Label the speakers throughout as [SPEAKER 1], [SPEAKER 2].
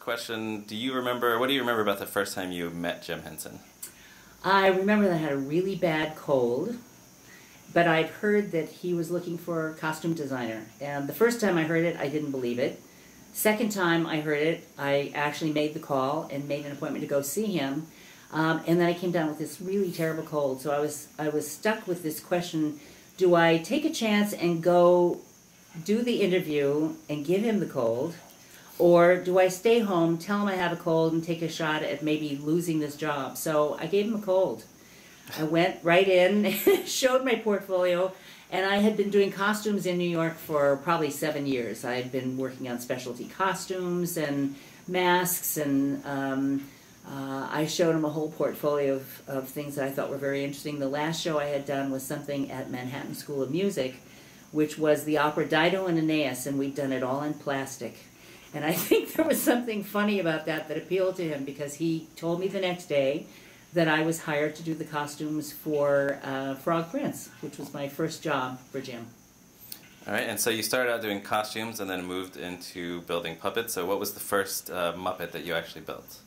[SPEAKER 1] question, do you remember, what do you remember about the first time you met Jim Henson?
[SPEAKER 2] I remember that I had a really bad cold, but I'd heard that he was looking for a costume designer. And the first time I heard it, I didn't believe it. Second time I heard it, I actually made the call and made an appointment to go see him. And then I came down with this really terrible cold. So I was stuck with this question, do I take a chance and go do the interview and give him the cold? Or do I stay home, tell him I have a cold, and take a shot at maybe losing this job? So I gave him a cold. I went right in, showed my portfolio, and I had been doing costumes in New York for probably 7 years. I had been working on specialty costumes and masks, and I showed him a whole portfolio of things that I thought were very interesting. The last show I had done was something at Manhattan School of Music, which was the opera Dido and Aeneas, and we'd done it all in plastic. And I think there was something funny about that that appealed to him, because he told me the next day that I was hired to do the costumes for Frog Prince, which was my first job for Jim.
[SPEAKER 1] All right, and so you started out doing costumes and then moved into building puppets. So what was the first Muppet that you actually built?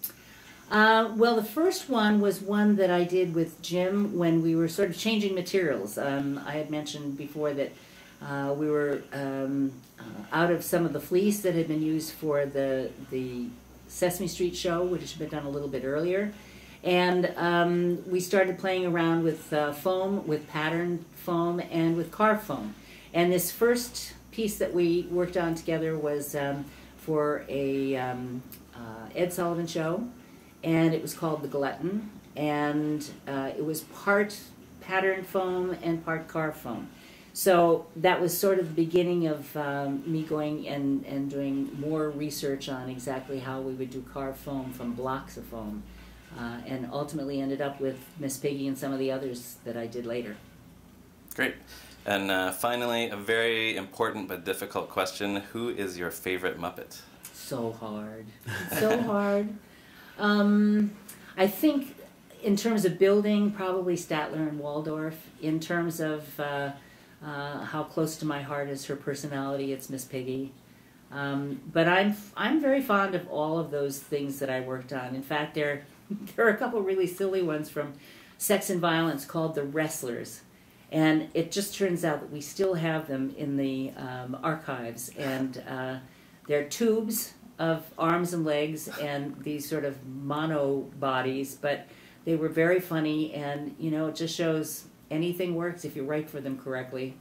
[SPEAKER 2] Well, the first one was one that I did with Jim when we were sort of changing materials. I had mentioned before that we were out of some of the fleece that had been used for the Sesame Street show, which had been done a little bit earlier. And we started playing around with foam, with patterned foam, and with carved foam. And this first piece that we worked on together was for a Ed Sullivan show, and it was called The Glutton, and it was part patterned foam and part carved foam. So that was sort of the beginning of me going and doing more research on exactly how we would do carved foam from blocks of foam, and ultimately ended up with Miss Piggy and some of the others that I did later.
[SPEAKER 1] Great. And finally, a very important but difficult question. Who is your favorite Muppet?
[SPEAKER 2] So hard. So hard. I think in terms of building, probably Statler and Waldorf. In terms of how close to my heart is her personality, it's Miss Piggy. But I'm very fond of all of those things that I worked on. In fact, there are a couple really silly ones from Sex and Violence called The Wrestlers. And it just turns out that we still have them in the archives. And they're tubes of arms and legs and these sort of mono bodies. But they were very funny, and, you know, it just shows anything works if you write for them correctly.